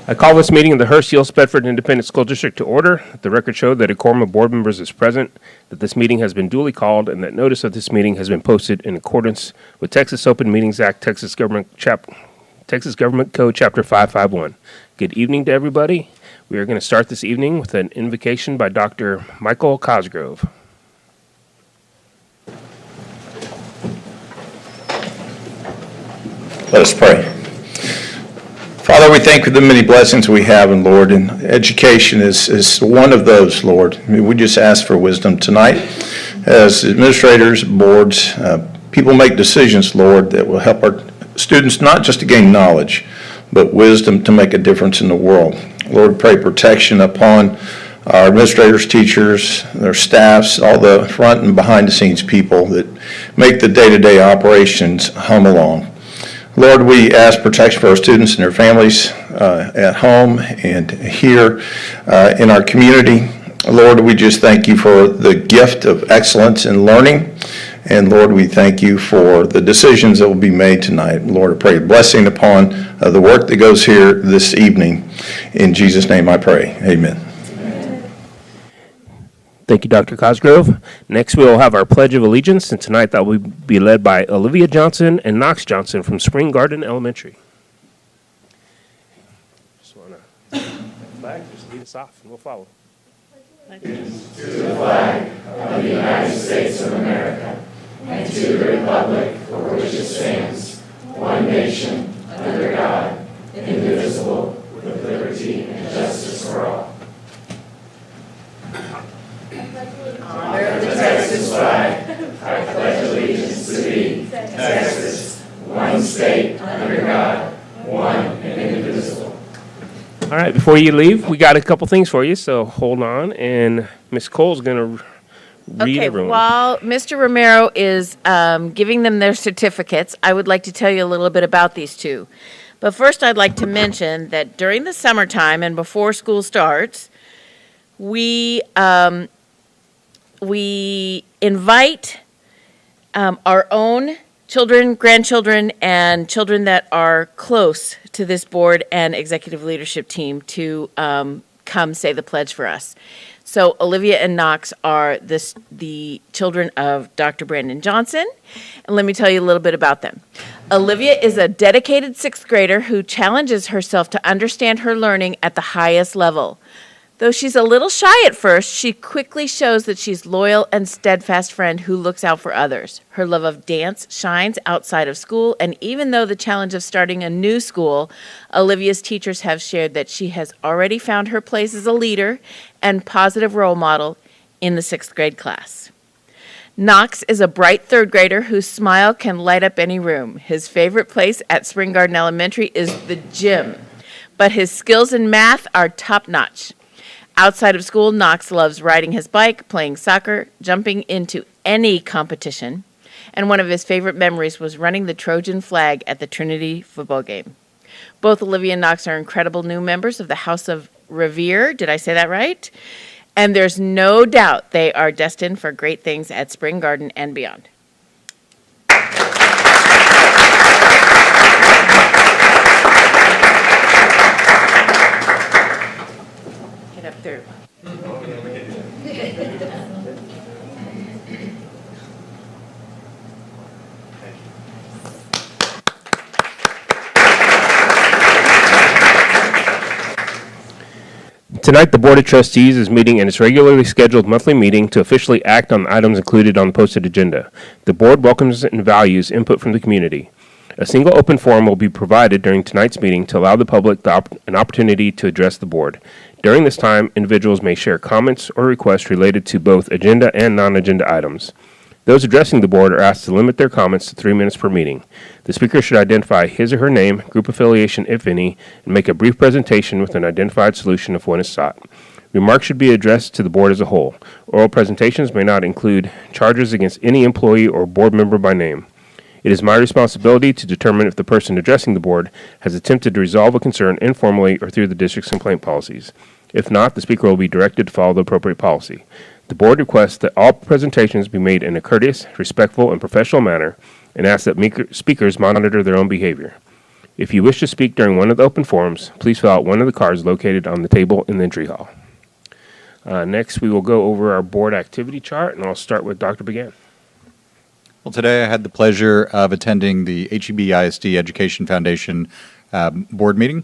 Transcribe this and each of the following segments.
I call this meeting of the Hurst-Euless-Bedford Independent School District to order. The record showed that a quorum of board members is present, that this meeting has been duly called, and that notice of this meeting has been posted in accordance with Texas Open Meetings Act, Texas Government Code, Chapter 551. Good evening to everybody. We are going to start this evening with an invocation by Dr. Michael Cosgrove. Let us pray. Father, we thank you for the many blessings we have in Lord, and education is one of those, Lord. We just ask for wisdom tonight as administrators, boards, people make decisions, Lord, that will help our students not just to gain knowledge, but wisdom to make a difference in the world. Lord, pray protection upon our administrators, teachers, their staffs, all the front and behind the scenes people that make the day-to-day operations hum along. Lord, we ask protection for our students and their families at home and here in our community. Lord, we just thank you for the gift of excellence in learning. And Lord, we thank you for the decisions that will be made tonight. Lord, I pray blessing upon the work that goes here this evening. In Jesus' name I pray. Amen. Thank you, Dr. Cosgrove. Next, we will have our Pledge of Allegiance, and tonight that will be led by Olivia Johnson and Knox Johnson from Spring Garden Elementary. Just want to flag, just lead us off, and we'll follow. To the flag of the United States of America, and to the republic for which it stands, one nation, under God, indivisible, with liberty and justice for all. Honor the Texas flag. I pledge allegiance to thee, Texas, one state, under God, one and indivisible. All right, before you leave, we got a couple things for you, so hold on, and Ms. Cole's going to read everyone. While Mr. Romero is giving them their certificates, I would like to tell you a little bit about these two. But first, I'd like to mention that during the summertime and before school starts, we invite our own children, grandchildren, and children that are close to this board and executive leadership team to come say the pledge for us. So Olivia and Knox are the children of Dr. Brandon Johnson, and let me tell you a little bit about them. Olivia is a dedicated sixth grader who challenges herself to understand her learning at the highest level. Though she's a little shy at first, she quickly shows that she's loyal and steadfast friend who looks out for others. Her love of dance shines outside of school, and even though the challenge of starting a new school, Olivia's teachers have shared that she has already found her place as a leader and positive role model in the sixth grade class. Knox is a bright third grader whose smile can light up any room. His favorite place at Spring Garden Elementary is the gym, but his skills in math are top-notch. Outside of school, Knox loves riding his bike, playing soccer, jumping into any competition, and one of his favorite memories was running the Trojan flag at the Trinity football game. Both Olivia and Knox are incredible new members of the House of Revere. Did I say that right? And there's no doubt they are destined for great things at Spring Garden and beyond. Get up there. Tonight, the Board of Trustees is meeting in its regularly scheduled monthly meeting to officially act on the items included on the posted agenda. The Board welcomes and values input from the community. A single open forum will be provided during tonight's meeting to allow the public an opportunity to address the Board. During this time, individuals may share comments or requests related to both agenda and non-agenda items. Those addressing the Board are asked to limit their comments to 3 minutes per meeting. The speaker should identify his or her name, group affiliation if any, and make a brief presentation with an identified solution if one is sought. Remarks should be addressed to the board as a whole. Oral presentations may not include charges against any employee or board member by name. It is my responsibility to determine if the person addressing the board has attempted to resolve a concern informally or through the district's complaint policies. If not, the speaker will be directed to follow the appropriate policy. The board requests that all presentations be made in a courteous, respectful, and professional manner and asks that speakers monitor their own behavior. If you wish to speak during one of the open forums, please fill out one of the cards located on the table in the entry hall. Next, we will go over our board activity chart, and I'll start with Dr. Began. Well, today I had the pleasure of attending the HEB ISD Education Foundation board meeting,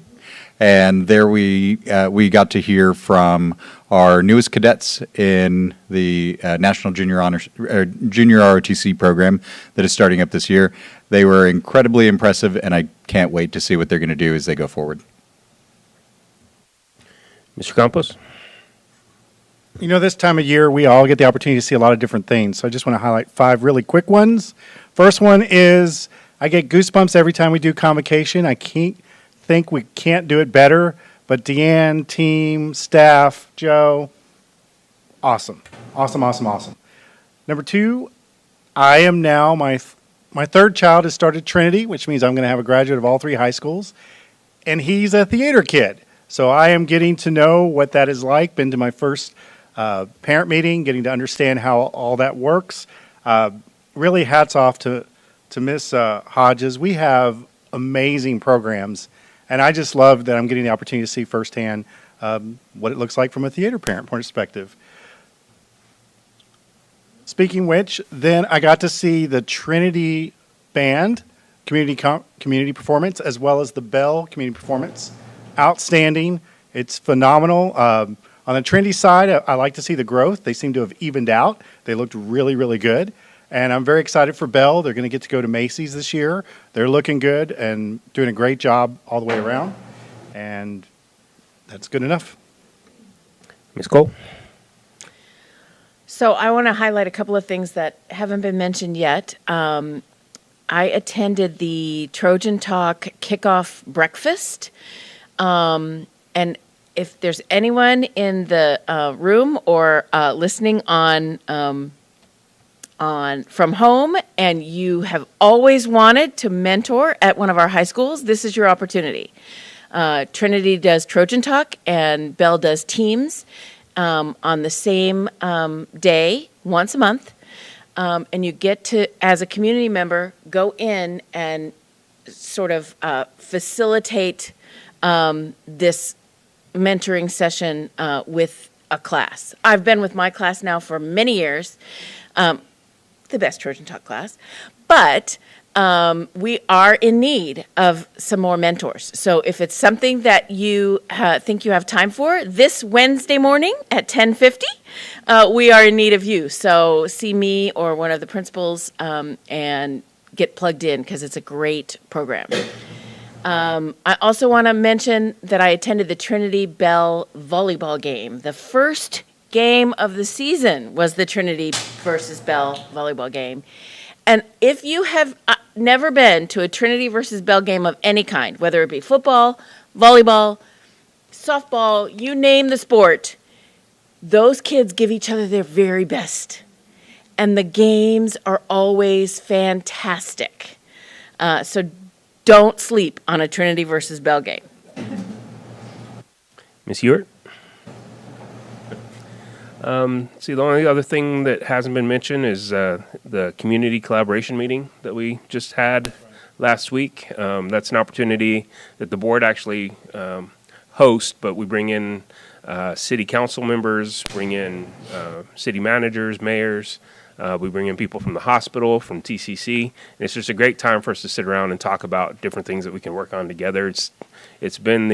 and there we got to hear from our newest cadets in the National Junior ROTC program that is starting up this year. They were incredibly impressive, and I can't wait to see what they're going to do as they go forward. Mr. Campos? You know, this time of year, we all get the opportunity to see a lot of different things. So I just want to highlight 5 really quick ones. First one is I get goosebumps every time we do convocation. I think we can't do it better. But Deanne, team, staff, Joe, awesome. Awesome, awesome, awesome. Number 2, I am now, my third child has started Trinity, which means I'm going to have a graduate of all 3 high schools. And he's a theater kid. So I am getting to know what that is like. Been to my first parent meeting, getting to understand how all that works. Really hats off to Miss Hodges. We have amazing programs, and I just love that I'm getting the opportunity to see firsthand what it looks like from a theater parent perspective. Speaking which, then I got to see the Trinity Band community performance as well as the Bell community performance. Outstanding. It's phenomenal. On the Trinity side, I like to see the growth. They seem to have evened out. They looked really, really good. And I'm very excited for Bell. They're going to get to go to Macy's this year. They're looking good and doing a great job all the way around. And that's good enough. Ms. Cole? So I want to highlight a couple of things that haven't been mentioned yet. I attended the Trojan Talk kickoff breakfast. And if there's anyone in the room or listening on from home and you have always wanted to mentor at one of our high schools, this is your opportunity. Trinity does Trojan Talk and Bell does Teams on the same day, once a month. And you get to, as a community member, go in and sort of facilitate this mentoring session with a class. I've been with my class now for many years, the best Trojan Talk class, but we are in need of some more mentors. So if it's something that you think you have time for, this Wednesday morning at 10:50, we are in need of you. So see me or one of the principals and get plugged in because it's a great program. I also want to mention that I attended the Trinity Bell volleyball game. The first game of the season was the Trinity versus Bell volleyball game. And if you have never been to a Trinity versus Bell game of any kind, whether it be football, volleyball, softball, you name the sport, those kids give each other their very best. And the games are always fantastic. So don't sleep on a Trinity versus Bell game. Ms. Ewart? See, the only other thing that hasn't been mentioned is the community collaboration meeting that we just had last week. That's an opportunity that the board actually hosts, but we bring in city council members, bring in city managers, mayors. We bring in people from the hospital, from TCC. And it's just a great time for us to sit around and talk about different things that we can work on together. It's been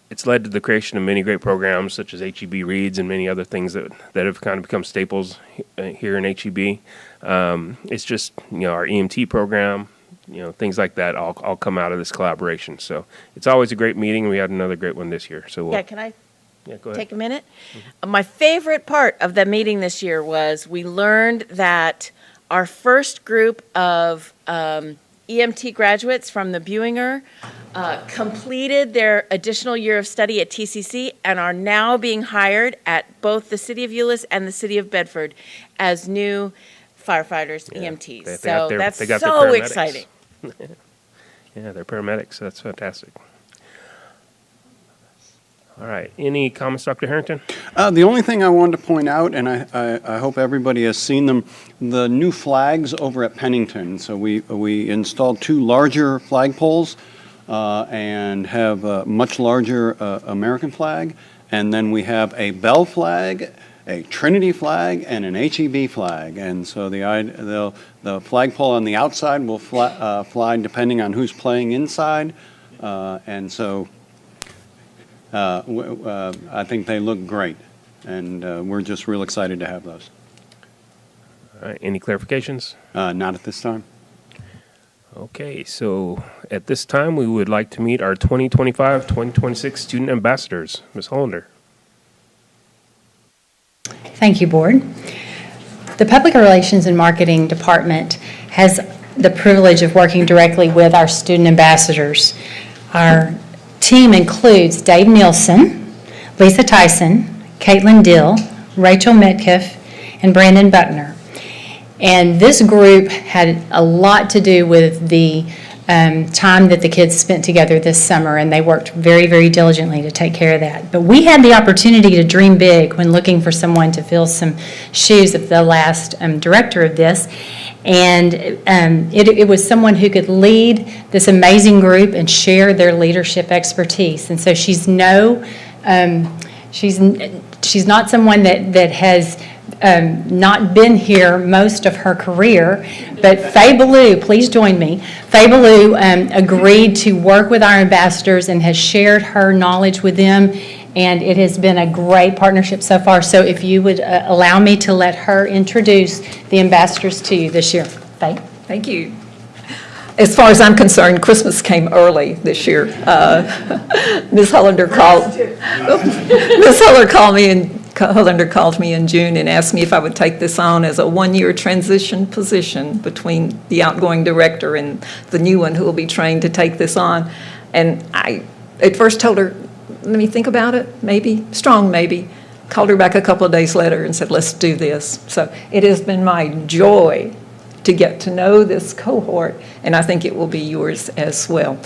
it's led to the creation of many great programs such as HEB Reads and many other things that have kind of become staples here in HEB. It's just, our EMT program, things like that all come out of this collaboration. So it's always a great meeting. We had another great one this year. So Can I go ahead. take a minute? Mm-hmm. My favorite part of the meeting this year was we learned that our first group of EMT graduates from the Buinger completed their additional year of study at TCC and are now being hired at both the City of Euless and the City of Bedford as new firefighters, EMTs. So that's they got so their paramedics. exciting. Yeah, they're paramedics. That's fantastic. All right. Any comments, Dr. Harrington? The only thing I wanted to point out, and I hope everybody has seen them, the new flags over at Pennington. So we installed 2 larger flagpoles and have a much larger American flag. And then we have a Bell flag, a Trinity flag, and an HEB flag. And so the flagpole on the outside will fly depending on who's playing inside. And so I think they look great, and we're just real excited to have those. All right. Any clarifications? Not at this time. Okay. So at this time, we would like to meet our 2025-2026 student ambassadors. Ms. Hollander. Thank you, Board. The Public Relations and Marketing Department has the privilege of working directly with our student ambassadors. Our team includes Dave Nielsen, Lisa Tyson, Caitlin Dill, Rachel Metcalf, and Brandon Buckner. And this group had a lot to do with the time that the kids spent together this summer, and they worked very, very diligently to take care of that. But we had the opportunity to dream big when looking for someone to fill some shoes of the last director of this. And it was someone who could lead this amazing group and share their leadership expertise. And so she's not someone that has not been here most of her career, but Faye Ballou, please join me. Faye Ballou agreed to work with our ambassadors and has shared her knowledge with them, and it has been a great partnership so far. So if you would allow me to let her introduce the ambassadors to you this year. Faye? Thank you. As far as I'm concerned, Christmas came early this year. Ms. Hollander called me in June and asked me if I would take this on as a one-year transition position between the outgoing director and the new one who will be trained to take this on. And I at first told her, let me think about it, maybe, strong maybe. Called her back a couple of days later and said, let's do this. So it has been my joy to get to know this cohort, and I think it will be yours as well.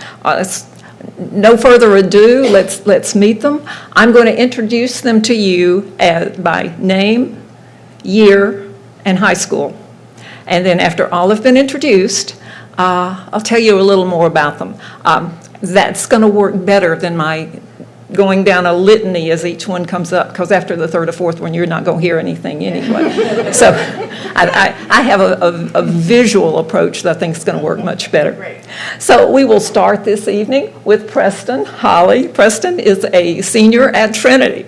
No further ado, let's meet them. I'm going to introduce them to you by name, year, and high school. And then after all have been introduced, I'll tell you a little more about them. That's going to work better than my going down a litany as each one comes up, because after the third or fourth one, you're not going to hear anything anyway. So I have a visual approach that I think is going to work much better. So we will start this evening with Preston Holly. Preston is a senior at Trinity.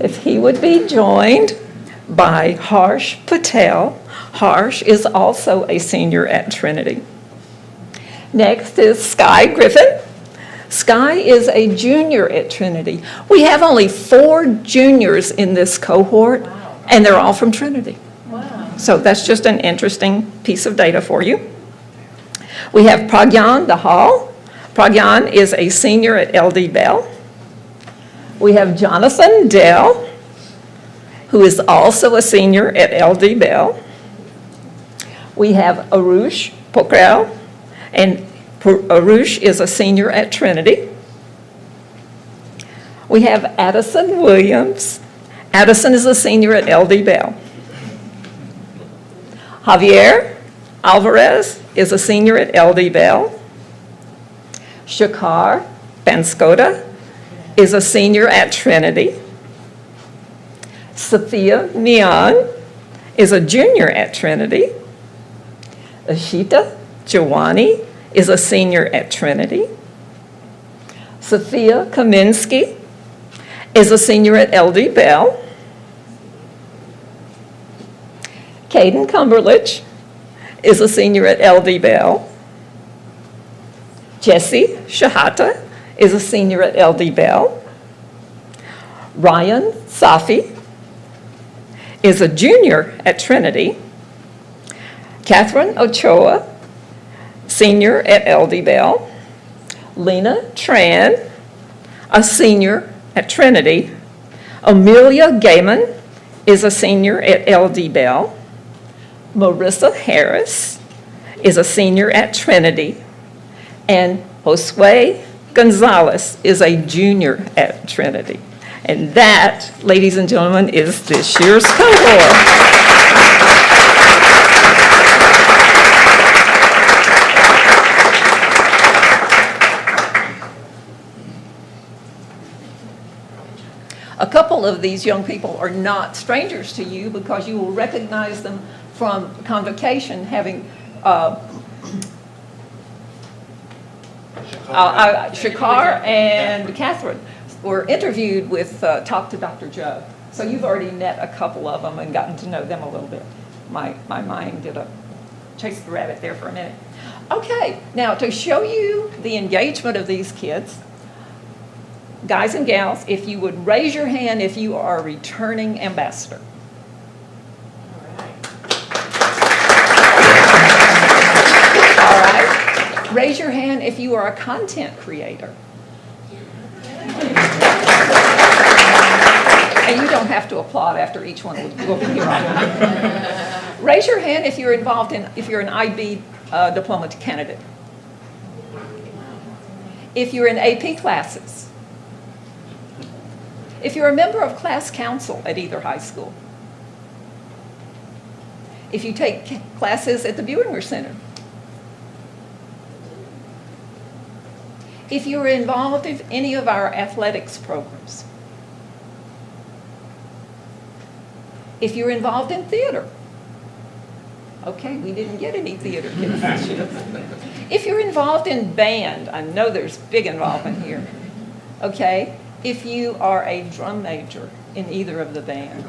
If he would be joined by Harsh Patel. Harsh is also a senior at Trinity. Next is Sky Griffin. Sky is a junior at Trinity. We have only 4 juniors in this cohort, and they're all from Trinity. Wow. So that's just an interesting piece of data for you. We have Pragyan Dahal. Pragyan is a senior at LD Bell. We have Jonathan Dell, who is also a senior at LD Bell. We have Arush Pokral, and Arush is a senior at Trinity. We have Addison Williams. Addison is a senior at LD Bell. Javier Alvarez is a senior at LD Bell. Shakar Banskota is a senior at Trinity. Sophia Mian is a junior at Trinity. Ashita Jawani is a senior at Trinity. Sophia Kaminsky is a senior at LD Bell. Caden Cumberlich is a senior at LD Bell. Jesse Shahata is a senior at LD Bell. Ryan Safi is a junior at Trinity. Catherine Ochoa, senior at LD Bell. Lena Tran, a senior at Trinity. Amelia Gaiman is a senior at LD Bell. Marissa Harris is a senior at Trinity. And Josue Gonzalez is a junior at Trinity. And that, ladies and gentlemen, is this year's cohort. A couple of these young people are not strangers to you because you will recognize them from convocation, having Shakar and Catherine were interviewed with Talk to Dr. Joe. So you've already met a couple of them and gotten to know them a little bit. My mind did a chase the rabbit there for a minute. Okay, now to show you the engagement of these kids, guys and gals, if you would raise your hand if you are a returning ambassador. All right. Raise your hand if you are a content creator. And you don't have to applaud after each one. We'll be here. Raise your hand if you're involved in, if you're an IB diploma candidate. If you're in AP classes. If you're a member of class council at either high school. If you take classes at the Buinger Center. If you're involved in any of our athletics programs. If you're involved in theater. Okay, we didn't get any theater kids this year. If you're involved in band, I know there's big involvement here. Okay, if you are a drum major in either of the bands.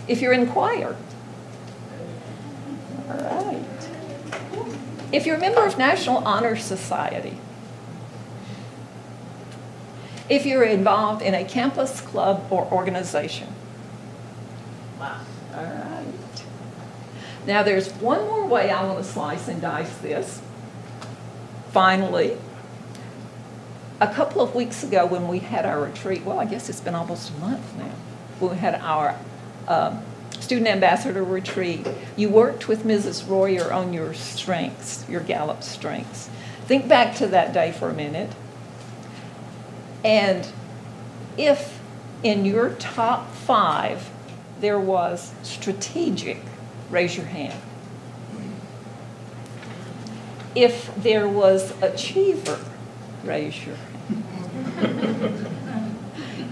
If you're in choir. All right. If you're a member of National Honor Society. If you're involved in a campus club or organization. Wow. All right. Now there's one more way I want to slice and dice this. Finally, a couple of weeks ago when we had our retreat, well, I guess it's been almost a month now, when we had our student ambassador retreat, you worked with Mrs. Royer on your strengths, your Gallup strengths. Think back to that day for a minute. And if in your top 5 there was strategic, raise your hand. If there was achiever, raise your hand.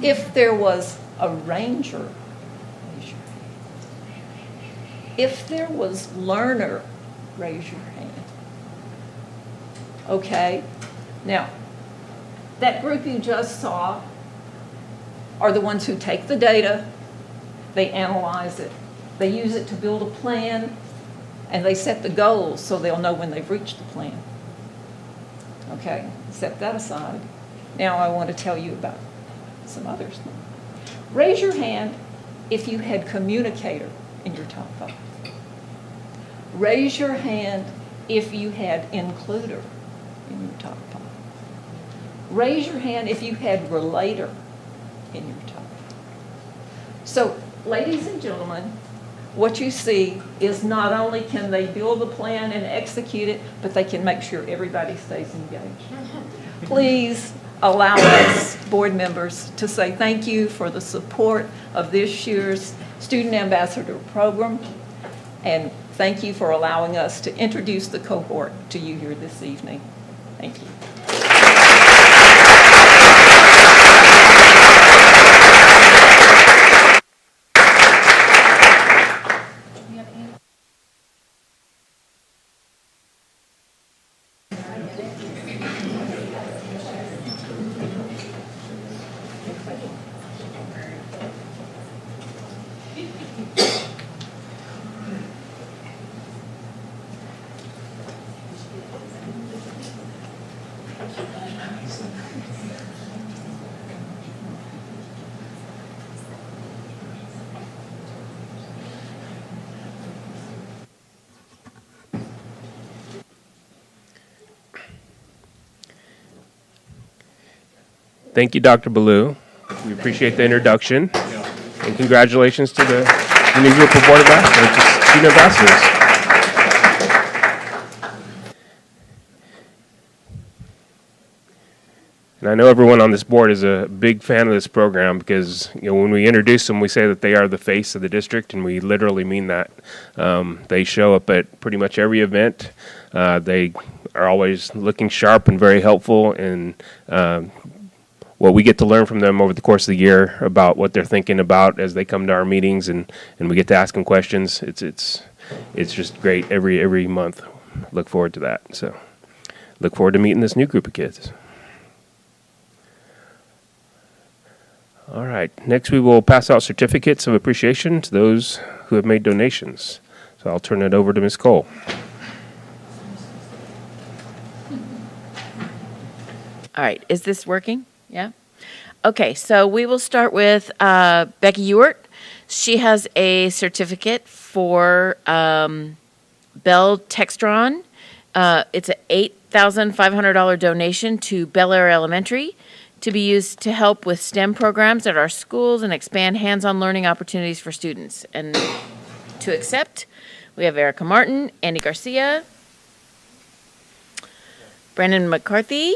If there was arranger, raise your hand. If there was learner, raise your hand. Okay? Now, that group you just saw are the ones who take the data, they analyze it, they use it to build a plan, and they set the goals so they'll know when they've reached the plan. Okay, set that aside. Now I want to tell you about some others. Raise your hand if you had communicator in your top 5. Raise your hand if you had includer in your top 5. Raise your hand if you had relator in your top 5. So, ladies and gentlemen, what you see is not only can they build a plan and execute it, but they can make sure everybody stays engaged. Please allow us, board members, to say thank you for the support of this year's Student Ambassador Program, and thank you for allowing us to introduce the cohort to you here this evening. Thank you. Thank you, Dr. Ballou. We appreciate the introduction. And congratulations to the new group of board ambassadors, student ambassadors. And I know everyone on this board is a big fan of this program because, when we introduce them, we say that they are the face of the district, and we literally mean that. They show up at pretty much every event. They are always looking sharp and very helpful, and what we get to learn from them over the course of the year about what they're thinking about as they come to our meetings, and we get to ask them questions. It's just great every month. Look forward to that. So look forward to meeting this new group of kids. All right, next we will pass out certificates of appreciation to those who have made donations. So I'll turn it over to Ms. Cole. All right, is this working? Yeah? Okay, so we will start with Becky Ewart. She has a certificate for Bell Textron. It's an $8,500 donation to Bel Air Elementary to be used to help with STEM programs at our schools and expand hands-on learning opportunities for students. And to accept, we have Erica Martin, Andy Garcia, Brandon McCarthy,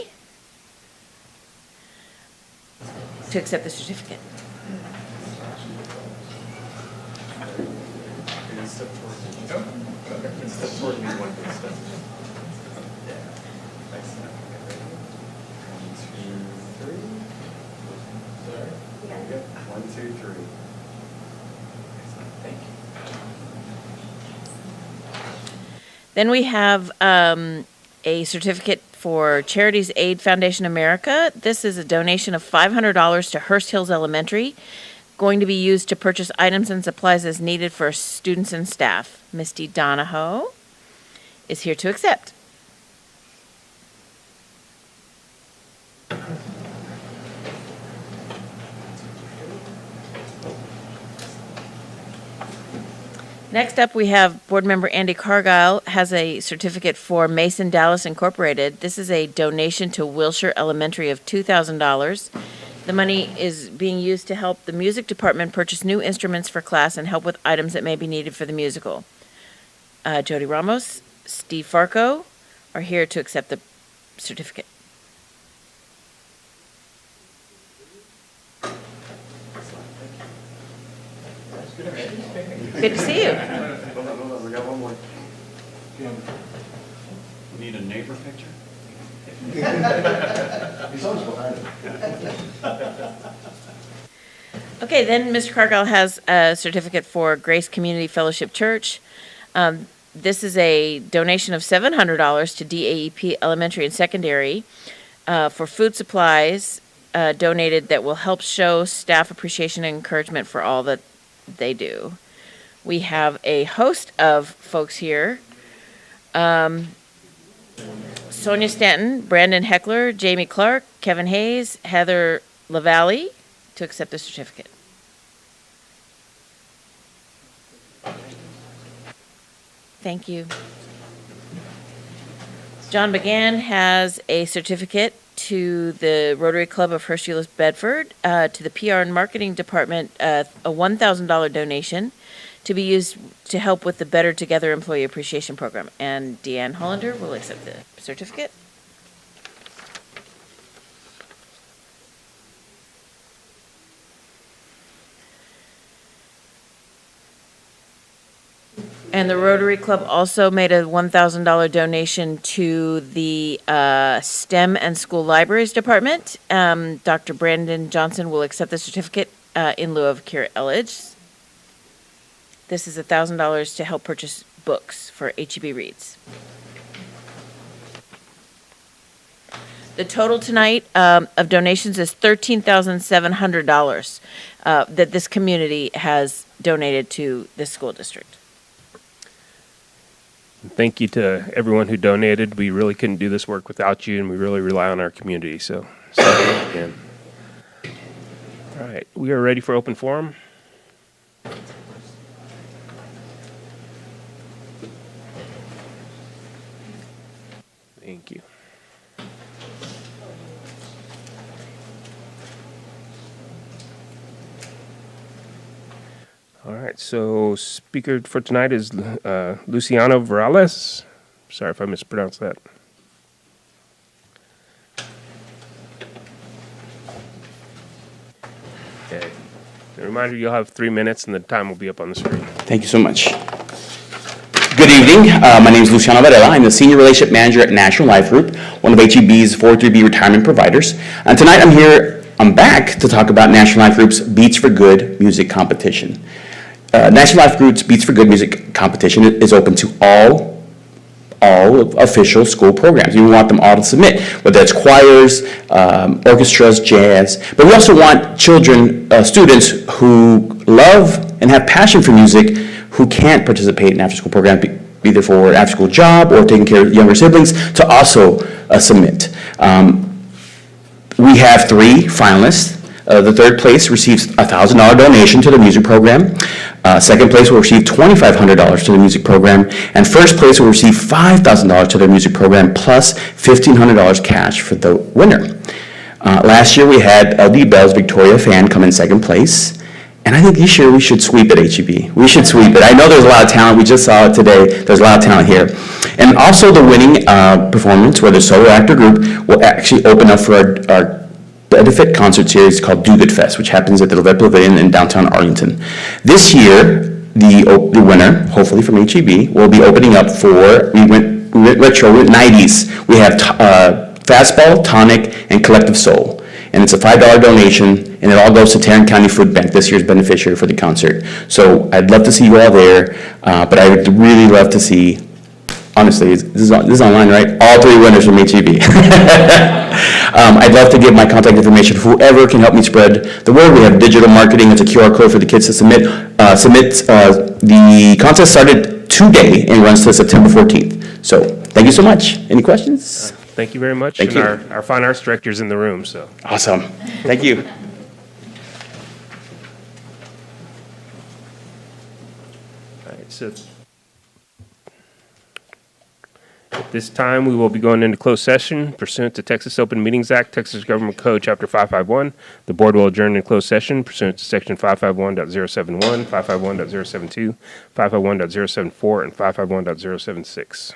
to accept the certificate. Then we have a certificate for Charities Aid Foundation America. This is a donation of $500 to Hurst Hills Elementary, going to be used to purchase items and supplies as needed for students and staff. Misty Donahoe is here to accept. Next up, we have Board Member Andy Cargile has a certificate for Mason Dallas Incorporated. This is a donation to Wilshire Elementary of $2,000. The money is being used to help the music department purchase new instruments for class and help with items that may be needed for the musical. Jody Ramos, Steve Farco are here to accept the certificate. Good to see you. Hold on, we got one more. We need a neighbor picture? He's always behind him. Okay, then Mr. Cargill has a certificate for Grace Community Fellowship Church. This is a donation of $700 to DAEP Elementary and Secondary for food supplies donated that will help show staff appreciation and encouragement for all that they do. We have a host of folks here. Sonia Stanton, Brandon Heckler, Jamie Clark, Kevin Hayes, Heather LaValle to accept the certificate. Thank you. John McGann has a certificate to the Rotary Club of Hurst-Euless-Bedford, to the PR and Marketing Department, a $1,000 donation to be used to help with the Better Together Employee Appreciation Program. And Deanne Hollander will accept the certificate. And the Rotary Club also made a $1,000 donation to the STEM and School Libraries Department. Dr. Brandon Johnson will accept the certificate in lieu of Kira Elledge. This is $1,000 to help purchase books for HEB Reads. The total tonight of donations is $13,700 that this community has donated to this school district. Thank you to everyone who donated. We really couldn't do this work without you, and we really rely on our community. So thank you again. All right, we are ready for open forum. Thank you. All right, so speaker for tonight is Luciano Varales. Sorry if I mispronounced that. Okay. A reminder, you'll have 3 minutes and the time will be up on the screen. Thank you so much. Good evening. My name is Luciano Varela. I'm the Senior Relationship Manager at National Life Group, one of HEB's 403B retirement providers. And tonight I'm back to talk about National Life Group's Beats for Good music competition. National Life Group's Beats for Good music competition is open to all official school programs. We want them all to submit, whether it's choirs, orchestras, jazz, but we also want students who love and have passion for music who can't participate in after-school programs, either for an after-school job or taking care of younger siblings, to also submit. We have 3 finalists. The third place receives a $1,000 donation to the music program. Second place will receive $2,500 to the music program. And first place will receive $5,000 to their music program, plus $1,500 cash for the winner. Last year we had LD Bell's Victoria Fan come in second place. And I think this year we should sweep at HEB. We should sweep it. I know there's a lot of talent. We just saw it today. There's a lot of talent here. And also the winning performance, whether solo or actor group, will actually open up for our benefit concert series called Do Good Fest, which happens at the Levette Pavilion in downtown Arlington. This year, the winner, hopefully from HEB, will be opening up for, we went retro, we went 90s. We have Fastball, Tonic, and Collective Soul. And it's a $5 donation, and it all goes to Tarrant County Food Bank, this year's beneficiary for the concert. So I'd love to see you all there, but I would really love to see, honestly, this is online, right? All 3 winners from HEB. I'd love to give my contact information for whoever can help me spread the word. We have digital marketing. It's a QR code for the kids to submit. The contest started today and runs to September 14th. So thank you so much. Any questions? Thank you very much. Thank you. Our fine arts director's in the room, so. Awesome. Thank you. All right, so at this time, we will be going into closed session pursuant to Texas Open Meetings Act, Texas Government Code, Chapter 551. The board will adjourn in closed session pursuant to Section 551.071, 551.072, 551.074, and 551.076.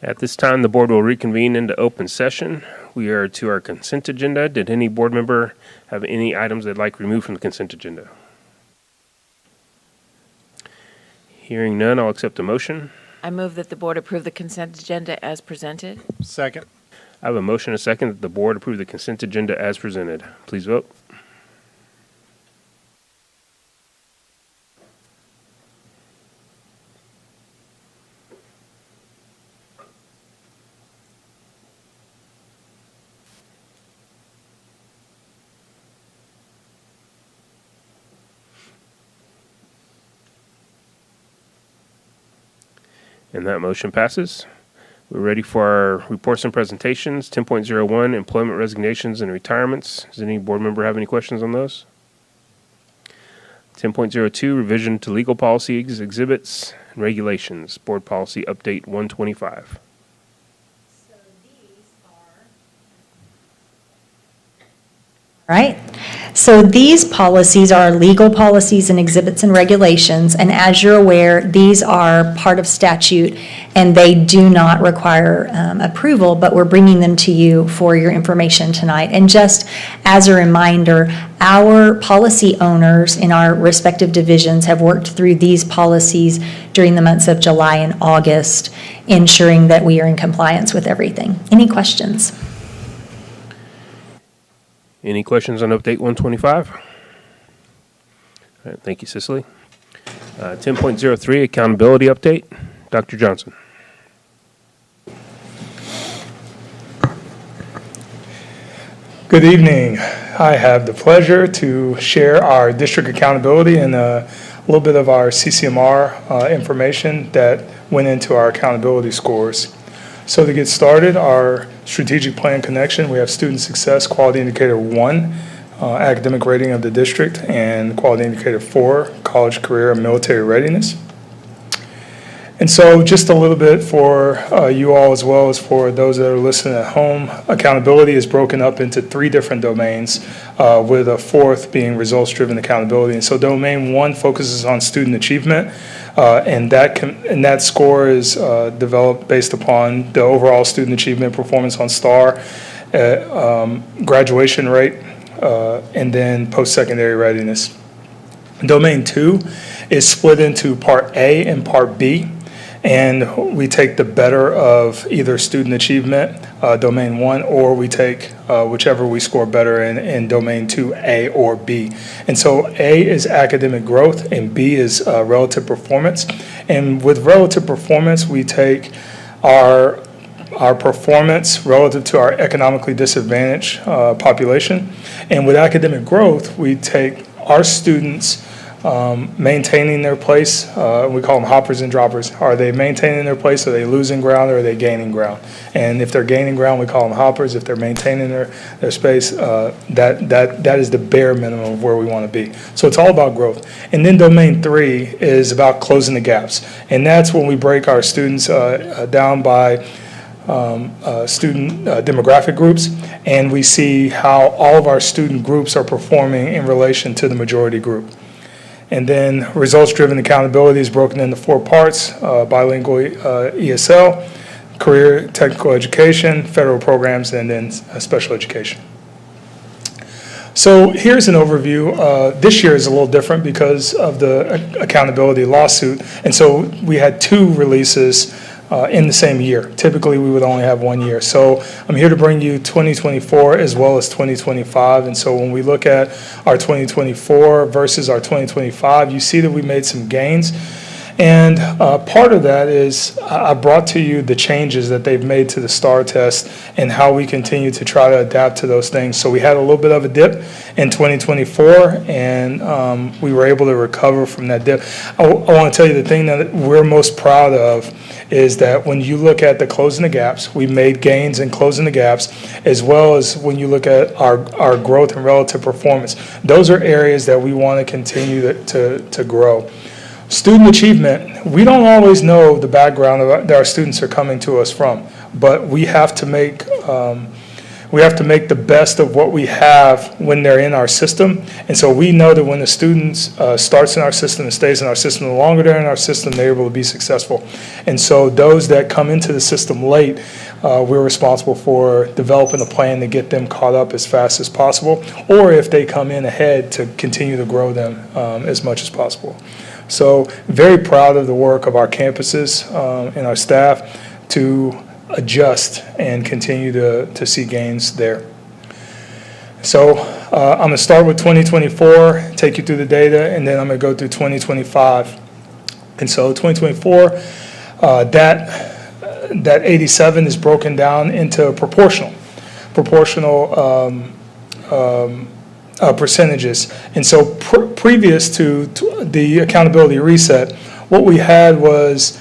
At this time, the board will reconvene into open session. We are to our consent agenda. Did any board member have any items they'd like removed from the consent agenda? Hearing none, I'll accept a motion. I move that the board approve the consent agenda as presented. Second. I have a motion and a second that the board approve the consent agenda as presented. Please vote. And that motion passes. We're ready for our reports and presentations. 10.01, employment resignations and retirements. Does any board member have any questions on those? 10.02, revision to legal policies, exhibits, and regulations. Board policy update 125. Right? So these policies are legal policies and exhibits and regulations, and as you're aware, these are part of statute, and they do not require approval, but we're bringing them to you for your information tonight. And just as a reminder, our policy owners in our respective divisions have worked through these policies during the months of July and August, ensuring that we are in compliance with everything. Any questions? Any questions on update 125? All right, thank you, Cicely. 10.03, accountability update. Dr. Johnson. Good evening. I have the pleasure to share our district accountability and a little bit of our CCMR information that went into our accountability scores. So to get started, our strategic plan connection, we have student success quality indicator 1, academic rating of the district, and quality indicator 4, college, career, and military readiness. And so just a little bit for you all as well as for those that are listening at home, accountability is broken up into 3 different domains, with a 4th being results-driven accountability. And so domain 1 focuses on student achievement, and that score is developed based upon the overall student achievement performance on STAR, graduation rate, and then post-secondary readiness. Domain 2 is split into Part A and Part B. And we take the better of either student achievement, domain 1, or we take whichever we score better in domain 2, A or B. And so A is academic growth and B is relative performance. And with relative performance, we take our performance relative to our economically disadvantaged population. And with academic growth, we take our students maintaining their place. We call them hoppers and droppers. Are they maintaining their place? Are they losing ground, or are they gaining ground? And if they're gaining ground, we call them hoppers. If they're maintaining their space, that is the bare minimum of where we want to be. So it's all about growth. And then domain 3 is about closing the gaps. And that's when we break our students down by student demographic groups, and we see how all of our student groups are performing in relation to the majority group. And then results-driven accountability is broken into 4 parts, bilingual ESL, career technical education, federal programs, and then special education. So here's an overview. This year is a little different because of the accountability lawsuit. And so we had 2 releases in the same year. Typically, we would only have 1 year. So I'm here to bring you 2024 as well as 2025. And so when we look at our 2024 versus our 2025, you see that we made some gains. And part of that is I brought to you the changes that they've made to the STAR test and how we continue to try to adapt to those things. So we had a little bit of a dip in 2024, and we were able to recover from that dip. I want to tell you the thing that we're most proud of is that when you look at the closing the gaps, we made gains in closing the gaps, as well as when you look at our growth and relative performance. Those are areas that we want to continue to grow. Student achievement, we don't always know the background that our students are coming to us from, but we have to make we have to make the best of what we have when they're in our system. And so we know that when the student starts in our system and stays in our system, the longer they're in our system, they're able to be successful. And so those that come into the system late, we're responsible for developing a plan to get them caught up as fast as possible, or if they come in ahead, to continue to grow them as much as possible. So very proud of the work of our campuses and our staff to adjust and continue to see gains there. So I'm going to start with 2024, take you through the data, and then I'm going to go through 2025. And so 2024, that 87 is broken down into proportional percentages. And so previous to the accountability reset, what we had was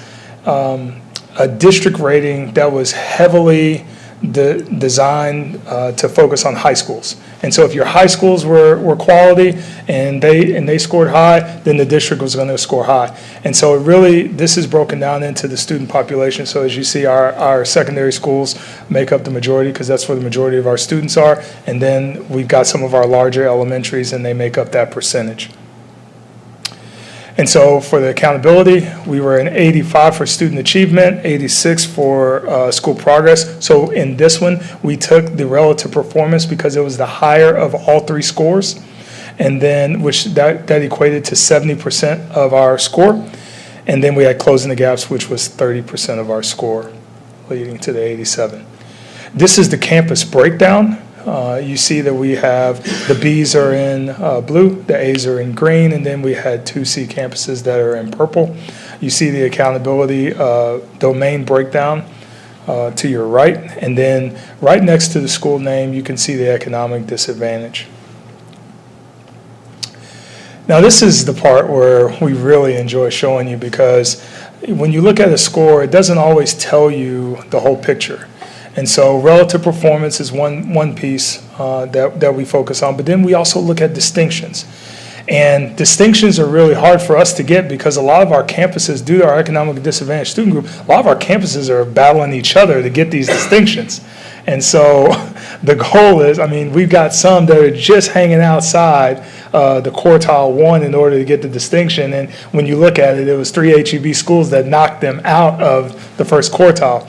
a district rating that was heavily designed to focus on high schools. And so if your high schools were quality and they scored high, then the district was going to score high. And so this is broken down into the student population. So as you see, our secondary schools make up the majority, because that's where the majority of our students are. And then we've got some of our larger elementaries, and they make up that percentage. And so for the accountability, we were an 85 for student achievement, 86 for school progress. So in this one, we took the relative performance because it was the higher of all three scores, and then that equated to 70% of our score. And then we had closing the gaps, which was 30% of our score, leading to the 87. This is the campus breakdown. You see that we have the Bs are in blue, the As are in green, and then we had 2 C campuses that are in purple. You see the accountability domain breakdown to your right, and then right next to the school name, you can see the economic disadvantage. Now this is the part where we really enjoy showing you, because when you look at a score, it doesn't always tell you the whole picture. And so relative performance is one piece that we focus on, but then we also look at distinctions. And distinctions are really hard for us to get, because a lot of our campuses, due to our economically disadvantaged student group, a lot of our campuses are battling each other to get these distinctions. And so the goal is, we've got some that are just hanging outside the quartile 1 in order to get the distinction. And when you look at it, it was 3 HEB schools that knocked them out of the first quartile.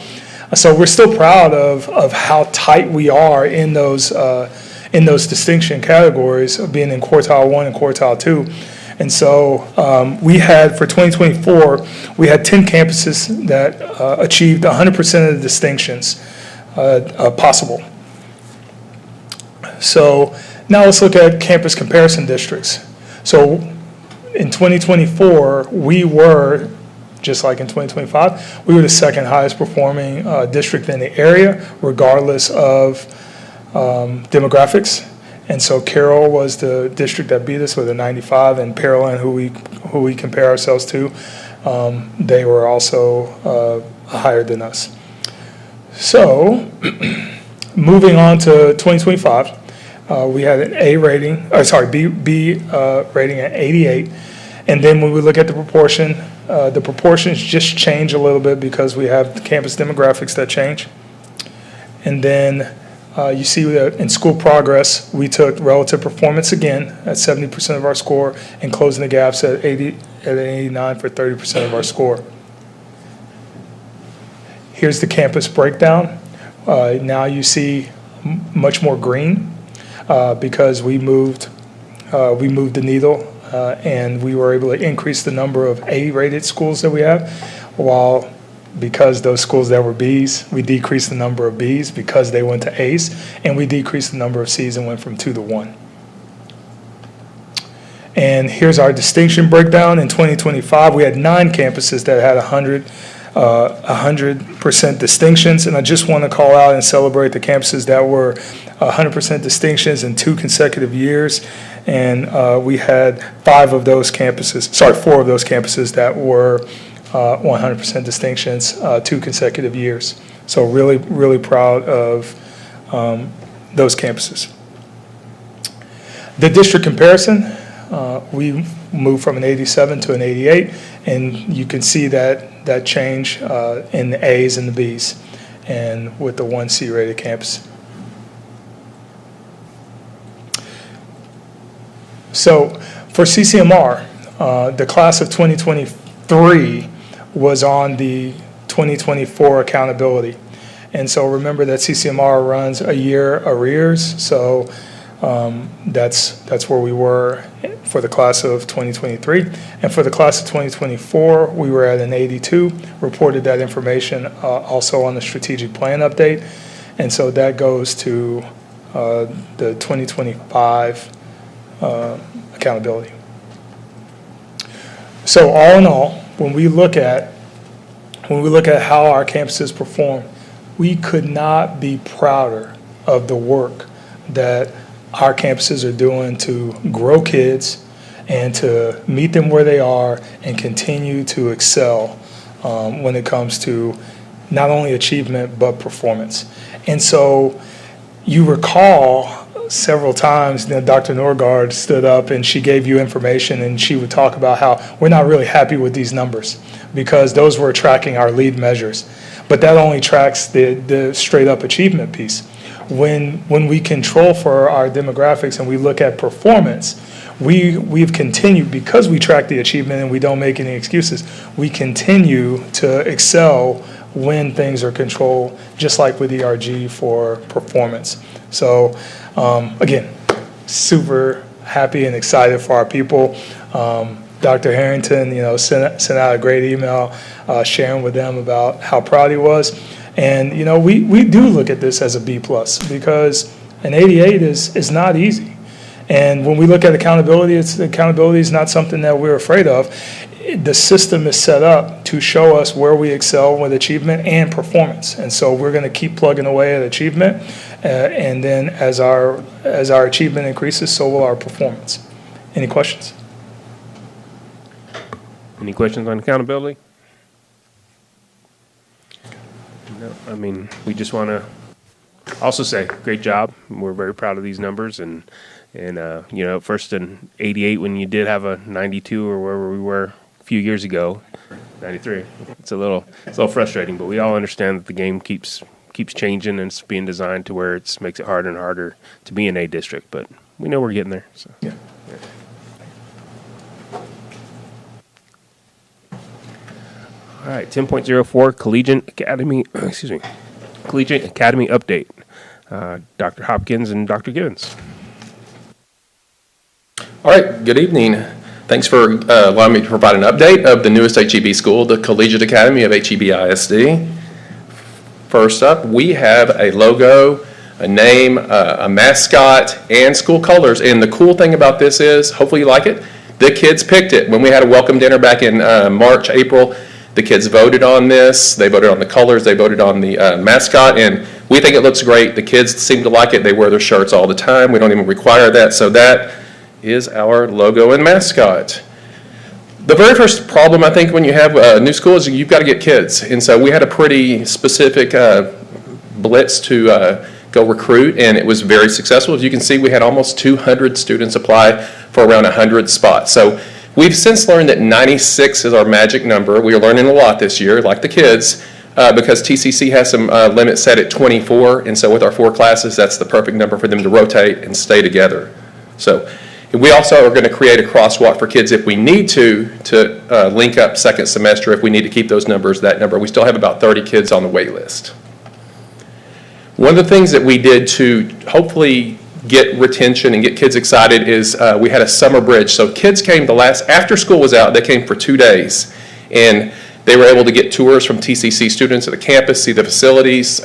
So we're still proud of how tight we are in those distinction categories, of being in quartile 1 and quartile 2. And so we had, for 2024, we had 10 campuses that achieved 100% of the distinctions possible. So now let's look at campus comparison districts. So in 2024, we were, just like in 2025, we were the second highest performing district in the area, regardless of demographics. And so Carroll was the district that beat us with a 95, and Pearland, who we compare ourselves to, they were also higher than us. So moving on to 2025, we had an B rating at 88. And then when we look at the proportions just change a little bit because we have the campus demographics that change. And then you see that in school progress, we took relative performance again at 70% of our score, and closing the gaps at 89 for 30% of our score. Here's the campus breakdown. Now you see much more green because we moved the needle. And we were able to increase the number of A-rated schools that we have, while because those schools that were Bs, we decreased the number of Bs because they went to As, and we decreased the number of Cs and went from 2 to 1. And here's our distinction breakdown. In 2025, we had 9 campuses that had 100% distinctions, and I just want to call out and celebrate the campuses that were 100% distinctions in 2 consecutive years. And we had 4 of those campuses that were 100% distinctions 2 consecutive years. So really, really proud of those campuses. The district comparison, we moved from an 87 to an 88, and you can see that change in the A's and the B's, and with the 1 C rated campus. So for CCMR, the class of 2023 was on the 2024 accountability. And so remember that CCMR runs a year arrears, so that's where we were for the class of 2023. And for the class of 2024, we were at an 82, reported that information also on the strategic plan update. And so that goes to the 2025 accountability. So all in all, when we look at how our campuses perform, we could not be prouder of the work that our campuses are doing to grow kids and to meet them where they are and continue to excel when it comes to not only achievement but performance. And so you recall several times Dr. Norgard stood up and she gave you information and she would talk about how we're not really happy with these numbers because those were tracking our lead measures. But that only tracks the straight up achievement piece. When we control for our demographics and we look at performance, we've continued, because we track the achievement and we don't make any excuses, we continue to excel when things are controlled, just like with ERG for performance. So again, super happy and excited for our people. Dr. Harrington, sent out a great email sharing with them about how proud he was. And, we do look at this as a B+, because an 88 is not easy. And when we look at accountability is not something that we're afraid of. The system is set up to show us where we excel with achievement and performance. And so we're going to keep plugging away at achievement. And then as our achievement increases, so will our performance. Any questions? Any questions on accountability? No, we just want to also say, great job. We're very proud of these numbers. And first in 88, when you did have a 92 or wherever we were a few years ago, 93, it's a little frustrating, but we all understand that the game keeps changing and it's being designed to where it makes it harder and harder to be an A district, but we know we're getting there. So. Yeah. All right, 10.04 Collegiate Academy update. Dr. Hopkins and Dr. Gibbons. All right, good evening. Thanks for allowing me to provide an update of the newest HEB school, the Collegiate Academy of HEB ISD. First up, we have a logo, a name, a mascot, and school colors. And the cool thing about this is, hopefully you like it, the kids picked it. When we had a welcome dinner back in March, April, the kids voted on this. They voted on the colors. They voted on the mascot. And we think it looks great. The kids seem to like it. They wear their shirts all the time. We don't even require that. So that is our logo and mascot. The very first problem, I think, when you have a new school is you've got to get kids. And so we had a pretty specific blitz to go recruit, and it was very successful. As you can see, we had almost 200 students apply for around 100 spots. So we've since learned that 96 is our magic number. We are learning a lot this year, like the kids, because TCC has some limits set at 24, and so with our 4 classes, that's the perfect number for them to rotate and stay together. So we also are going to create a crosswalk for kids if we need to link up second semester if we need to keep those numbers, that number. We still have about 30 kids on the wait list. One of the things that we did to hopefully get retention and get kids excited is we had a summer bridge. So kids came after school was out, they came for 2 days. And they were able to get tours from TCC students at the campus, see the facilities,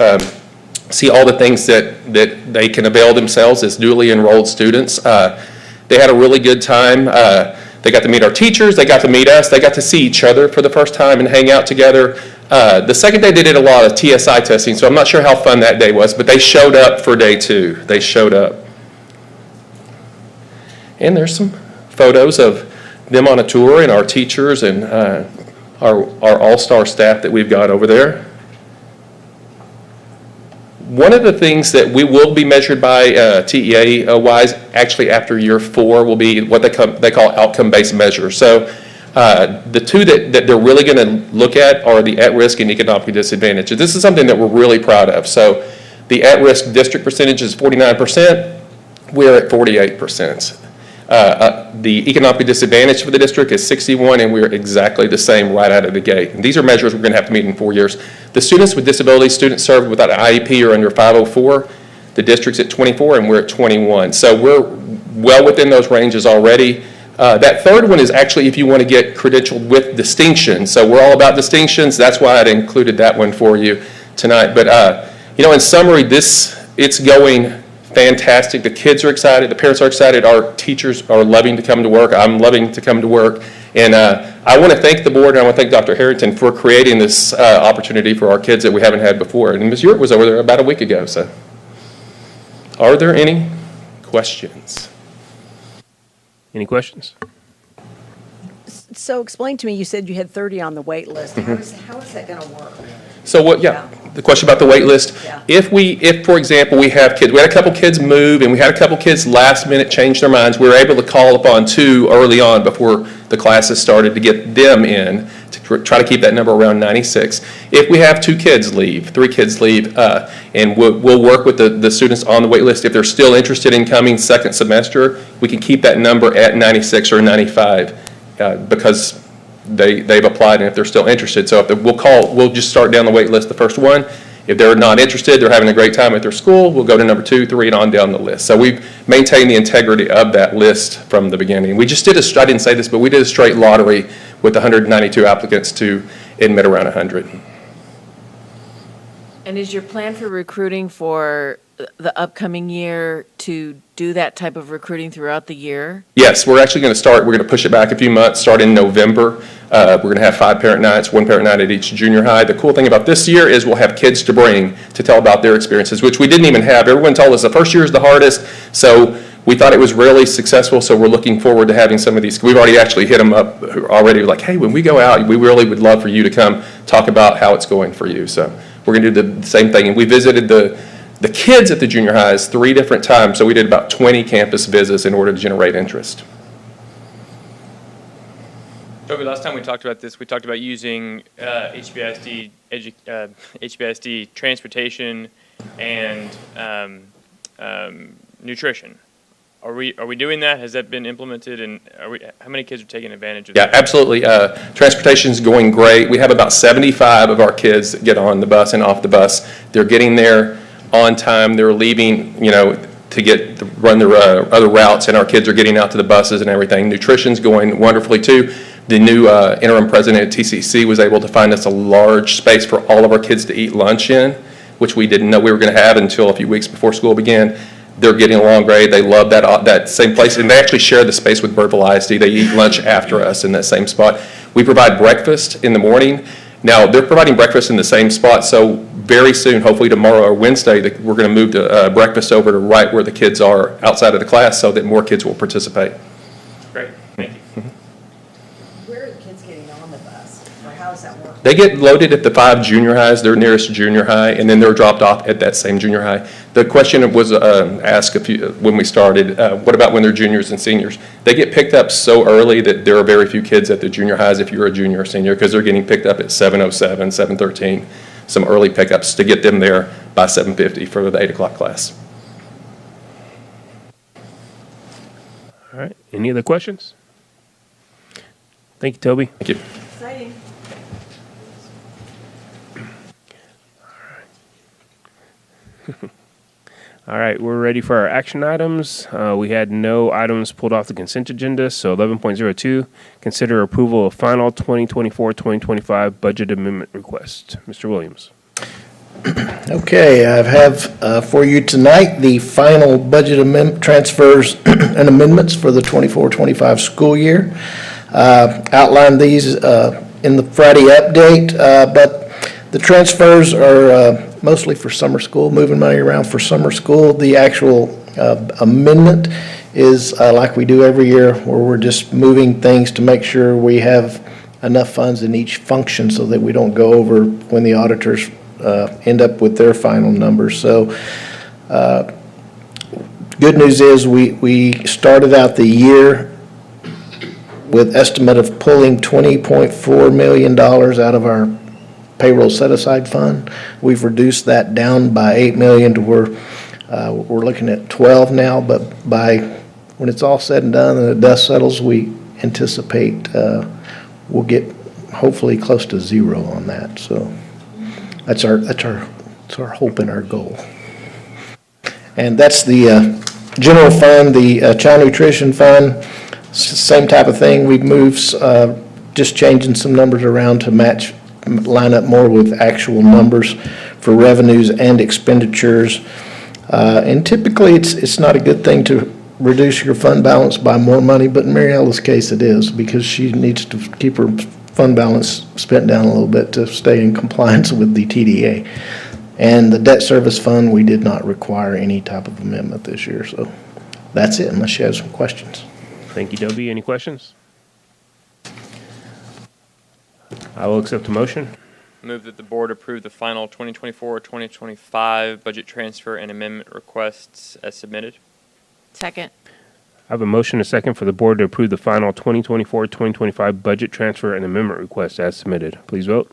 see all the things that they can avail themselves as newly enrolled students. They had a really good time. They got to meet our teachers. They got to meet us. They got to see each other for the first time and hang out together. The second day, they did a lot of TSI testing, so I'm not sure how fun that day was, but they showed up for day 2. They showed up. And there's some photos of them on a tour and our teachers and our all-star staff that we've got over there. One of the things that we will be measured by TEA-wise, actually after year 4, will be what they call outcome-based measures. So the two that they're really going to look at are the at-risk and economically disadvantaged. This is something that we're really proud of. So the at-risk district percentage is 49%. We're at 48%. The economically disadvantaged for the district is 61, and we're exactly the same right out of the gate. And these are measures we're going to have to meet in 4 years. The students with disabilities, students served without an IEP or under 504, the district's at 24 and we're at 21. So we're well within those ranges already. That third one is actually if you want to get credentialed with distinction. So we're all about distinctions. That's why I included that one for you tonight. But, in summary, it's going fantastic. The kids are excited. The parents are excited. Our teachers are loving to come to work. I'm loving to come to work. And I want to thank the board and I want to thank Dr. Harrington for creating this opportunity for our kids that we haven't had before. And Ms. York was over there about a week ago. So are there any questions? Any questions? So explain to me, you said you had 30 on the wait list. How is that going to work? So the question about the wait list. Yeah. If, for example, we had a couple kids move and we had a couple kids last minute change their minds, we were able to call upon 2 early on before the classes started to get them in to try to keep that number around 96. If we have 2 kids leave, 3 kids leave, and we'll work with the students on the wait list. If they're still interested in coming second semester, we can keep that number at 96 or 95 because they've applied and if they're still interested. So we'll just start down the wait list, the first one. If they're not interested, they're having a great time at their school, we'll go to number 2, 3, and on down the list. So we've maintained the integrity of that list from the beginning. We just did I didn't say this, but we did a straight lottery with 192 applicants to admit around 100. And is your plan for recruiting for the upcoming year to do that type of recruiting throughout the year? Yes, we're actually going to start, we're going to push it back a few months, start in November. We're going to have 5 parent nights, 1 parent night at each junior high. The cool thing about this year is we'll have kids to bring to tell about their experiences, which we didn't even have. Everyone told us the first year is the hardest, so we thought it was really successful, so we're looking forward to having some of these. We've already actually hit them up already, like, hey, when we go out, we really would love for you to come talk about how it's going for you. So we're going to do the same thing. And we visited the kids at the junior highs 3 different times, so we did about 20 campus visits in order to generate interest. Toby, last time we talked about this, we talked about using HBISD transportation and nutrition. Are we doing that? Has that been implemented? And how many kids are taking advantage of that? Yeah, absolutely. Transportation is going great. We have about 75 of our kids that get on the bus and off the bus. They're getting there on time. They're leaving, to run their other routes, and our kids are getting out to the buses and everything. Nutrition's going wonderfully too. The new interim president at TCC was able to find us a large space for all of our kids to eat lunch in, which we didn't know we were going to have until a few weeks before school began. They're getting along great. They love that same place, and they actually share the space with Birdville ISD. They eat lunch after us in that same spot. We provide breakfast in the morning. Now, they're providing breakfast in the same spot, so very soon, hopefully tomorrow or Wednesday, we're going to move to breakfast over to right where the kids are outside of the class so that more kids will participate. Great, thank you. Where are the kids getting on the bus, or how does that work? They get loaded at the 5 junior highs, their nearest junior high, and then they're dropped off at that same junior high. The question was asked when we started, what about when they're juniors and seniors? They get picked up so early that there are very few kids at the junior highs if you're a junior or senior, because they're getting picked up at 7:07, 7:13, some early pickups to get them there by 7:50 for the 8 o'clock class. All right. Any other questions? Thank you, Toby. Thank you. Exciting. All right, we're ready for our action items. We had no items pulled off the consent agenda, so 11.02, consider approval of final 2024-2025 budget amendment request. Mr. Williams. Okay, I have for you tonight the final budget transfers and amendments for the 24-25 school year. Outlined these in the Friday update, but the transfers are mostly for summer school, moving money around for summer school. The actual amendment is like we do every year, where we're just moving things to make sure we have enough funds in each function so that we don't go over when the auditors end up with their final numbers. So good news is we started out the year with estimate of pulling $20.4 million out of our payroll set-aside fund. We've reduced that down by $8 million to where we're looking at 12 now, but by when it's all said and done and the dust settles, we anticipate we'll get hopefully close to zero on that. So that's our hope and our goal. And that's the general fund, the child nutrition fund, same type of thing. We've moved, just changing some numbers around to line up more with actual numbers for revenues and expenditures. And typically, it's not a good thing to reduce your fund balance by more money, but in Mary Ella's case, it is, because she needs to keep her fund balance spent down a little bit to stay in compliance with the TDA. And the debt service fund, we did not require any type of amendment this year, so that's it, unless you have some questions. Thank you, Dobie. Any questions? I will accept a motion. Move that the board approve the final 2024-2025 budget transfer and amendment requests as submitted. Second. I have a motion and a second for the board to approve the final 2024-2025 budget transfer and amendment request as submitted. Please vote.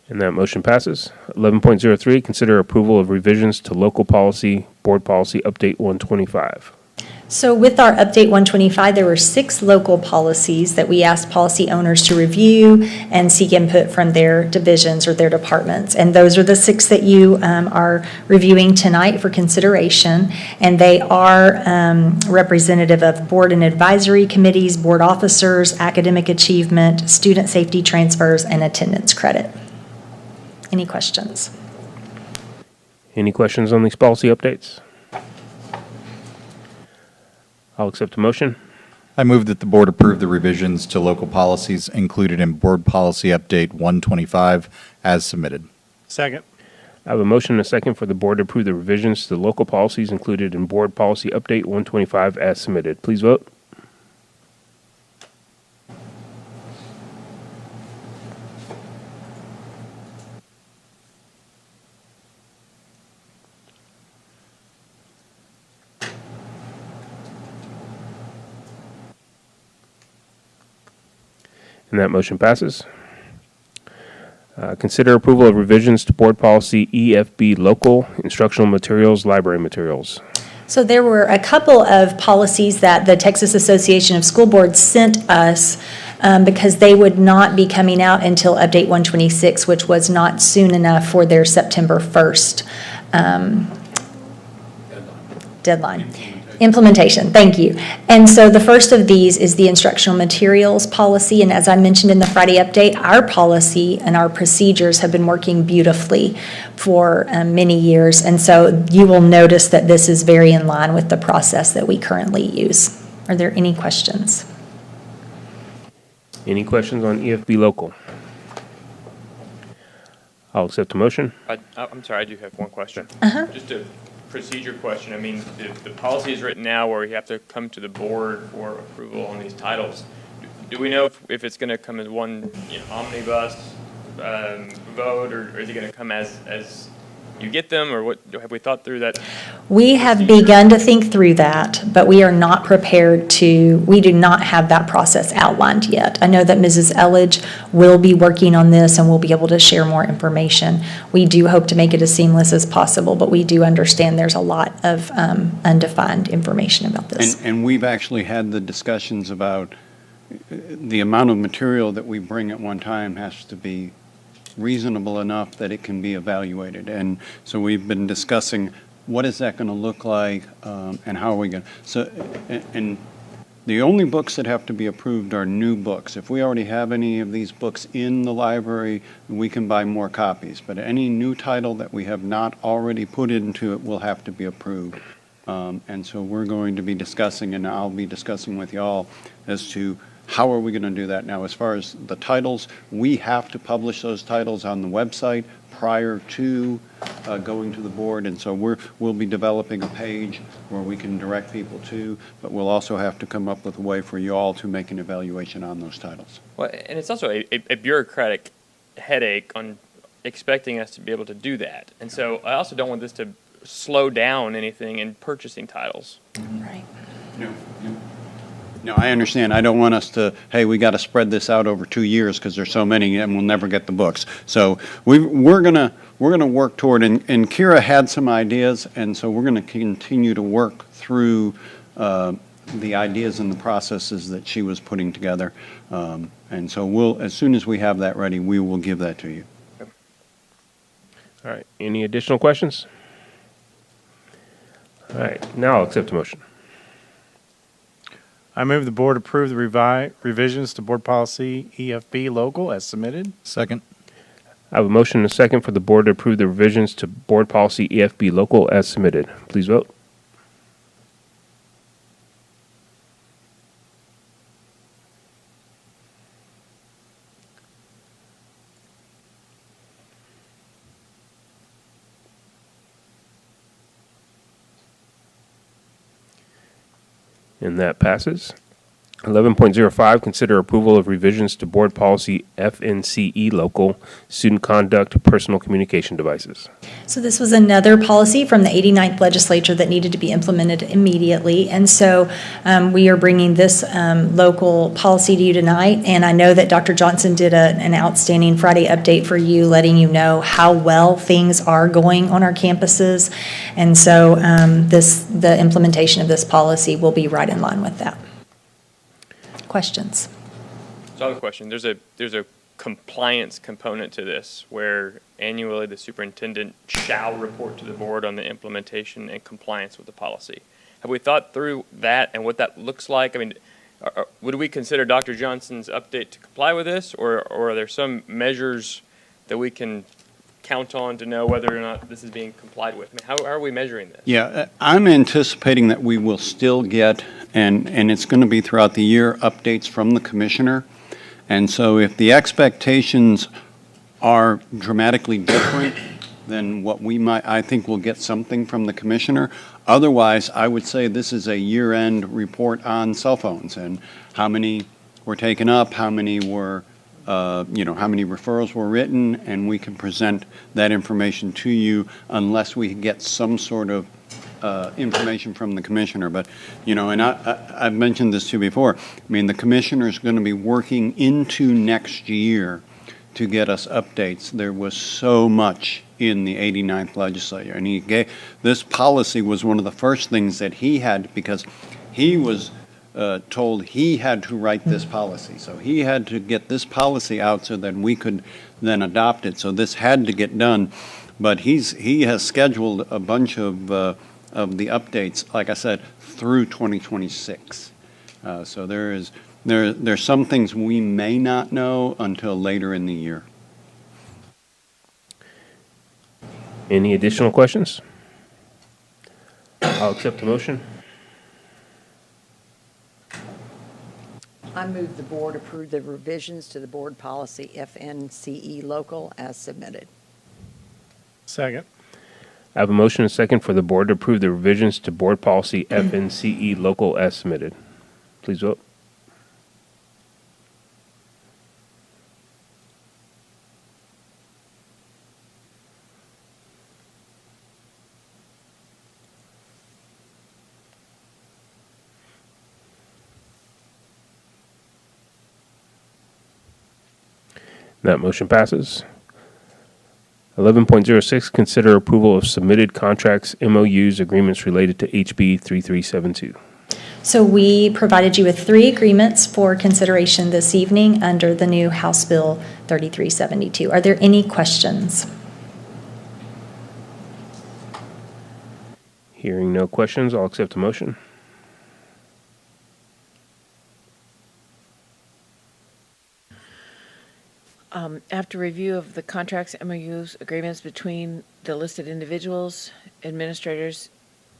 And that motion passes. 11.03, consider approval of revisions to local policy, board policy update 125. So with our update 125, there were 6 local policies that we asked policy owners to review and seek input from their divisions or their departments. And those are the 6 that you are reviewing tonight for consideration. And they are representative of board and advisory committees, board officers, academic achievement, student safety transfers, and attendance credit. Any questions? Any questions on these policy updates? I'll accept a motion. I move that the board approve the revisions to local policies included in Board Policy Update 125 as submitted. Second. I have a motion and a second for the board to approve the revisions to the local policies included in Board Policy Update 125 as submitted. Please vote. And that motion passes. Consider approval of revisions to board policy EFB local instructional materials, library materials. So there were a couple of policies that the Texas Association of School Boards sent us because they would not be coming out until Update 126, which was not soon enough for their September 1st deadline. Implementation, thank you. And so the first of these is the instructional materials policy. And as I mentioned in the Friday update, our policy and our procedures have been working beautifully for many years. And so you will notice that this is very in line with the process that we currently use. Are there any questions? Any questions on EFB local? I'll accept a motion. I'm sorry, I do have one question. Just a procedure question. I mean, the policy is written now where you have to come to the board for approval on these titles. Do we know if it's going to come as one omnibus vote, or is it going to come as you get them, or what? Have we thought through that? We have begun to think through that, but we are not prepared to, we do not have that process outlined yet. I know that Mrs. Elledge will be working on this and we'll be able to share more information. We do hope to make it as seamless as possible, but we do understand there's a lot of undefined information about this. And we've actually had the discussions about the amount of material that we bring at one time has to be reasonable enough that it can be evaluated. And so we've been discussing what is that going to look like and how are we going to. So, and the only books that have to be approved are new books. If we already have any of these books in the library, we can buy more copies. But any new title that we have not already put into it will have to be approved. And so we're going to be discussing, and I'll be discussing with y'all as to how are we going to do that. Now, as far as the titles, we have to publish those titles on the website prior to going to the board, and so we'll be developing a page where we can direct people to, but we'll also have to come up with a way for you all to make an evaluation on those titles. Well, and it's also a bureaucratic headache on expecting us to be able to do that. And so I also don't want this to slow down anything in purchasing titles. Right. No, I understand. I don't want us to, hey, we got to spread this out over 2 years because there's so many and we'll never get the books. So we're gonna work toward, and Kira had some ideas, and so we're gonna continue to work through the ideas and the processes that she was putting together. And so we'll, as soon as we have that ready, we will give that to you. All right, any additional questions? All right, now I'll accept a motion. I move the board approve the revisions to board policy EFB local as submitted. Second. I have a motion and a second for the board to approve the revisions to board policy EFB local as submitted. Please vote. And that passes. 11.05, consider approval of revisions to board policy FNCE local, student conduct, personal communication devices. So this was another policy from the 89th legislature that needed to be implemented immediately. And so we are bringing this local policy to you tonight. And I know that Dr. Johnson did an outstanding Friday update for you, letting you know how well things are going on our campuses. And so the implementation of this policy will be right in line with that. Questions? So I have a question. There's a compliance component to this where annually the superintendent shall report to the board on the implementation and compliance with the policy. Have we thought through that and what that looks like? I mean, would we consider Dr. Johnson's update to comply with this, or are there some measures that we can count on to know whether or not this is being complied with? I mean, how are we measuring this? Yeah, I'm anticipating that we will still get, and it's going to be throughout the year, updates from the commissioner. And so if the expectations are dramatically different than what we might, I think we'll get something from the commissioner. Otherwise, I would say this is a year-end report on cell phones and how many were taken up, how many were how many referrals were written, and we can present that information to you unless we get some sort of information from the commissioner. But, and I've mentioned this to you before. I mean, the commissioner is going to be working into next year to get us updates. There was so much in the 89th legislature, and this policy was one of the first things that he had, because he was told he had to write this policy. So he had to get this policy out so that we could then adopt it. So this had to get done. But he has scheduled a bunch of the updates, like I said, through 2026. So there's some things we may not know until later in the year. Any additional questions? I'll accept the motion. I move the board approve the revisions to the board policy FNCE local as submitted. Second. I have a motion and a second for the board to approve the revisions to board policy FNCE local as submitted. Please vote. That motion passes. 11.06, consider approval of submitted contracts, MOUs, agreements related to HB 3372. So we provided you with 3 agreements for consideration this evening under the new House Bill 3372. Are there any questions? Hearing no questions, I'll accept a motion. After review of the contracts, MOUs, agreements between the listed individuals, administrators,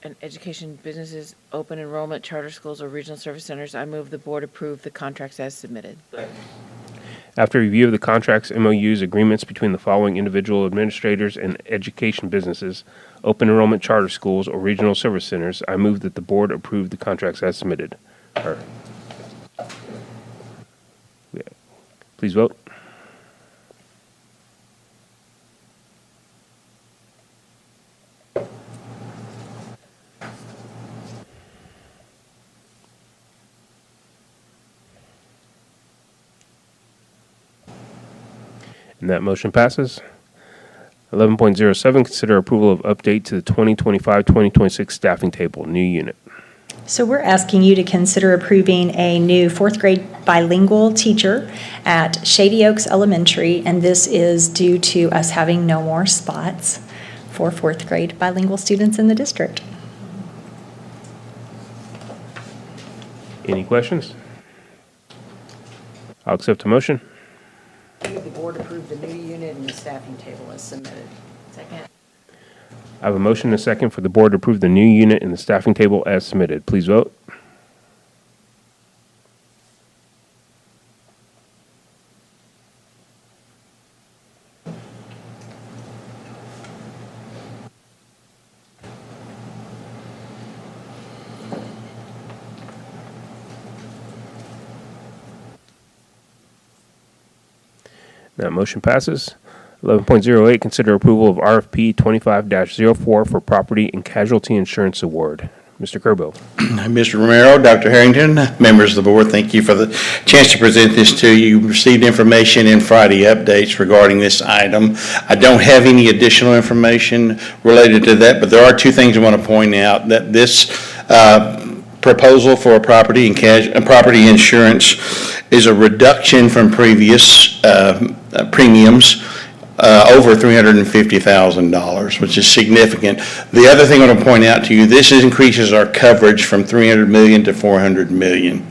and education businesses, open enrollment, charter schools, or regional service centers, I move the board approve the contracts as submitted. After review of the contracts, MOUs, agreements between the following individual administrators and education businesses, open enrollment charter schools, or regional service centers, I move that the board approve the contracts as submitted. Please vote. And that motion passes. 11.07, consider approval of update to the 2025-2026 staffing table, new unit. So we're asking you to consider approving a new fourth grade bilingual teacher at Shady Oaks Elementary, and this is due to us having no more spots for fourth grade bilingual students in the district. Any questions? I'll accept a motion. I move the board approve the new unit and the staffing table as submitted. Second. I have a motion and a second for the board to approve the new unit and the staffing table as submitted. Please vote. That motion passes. 11.08, consider approval of RFP 25-04 for property and casualty insurance award. Mr. Kerbo. Mr. Romero, Dr. Harrington, members of the board, thank you for the chance to present this to you. You received information in Friday updates regarding this item. I don't have any additional information related to that, but there are two things I want to point out. That this proposal for property and property insurance is a reduction from previous premiums. Over $350,000, which is significant. The other thing I want to point out to you, this increases our coverage from $300 million to $400 million.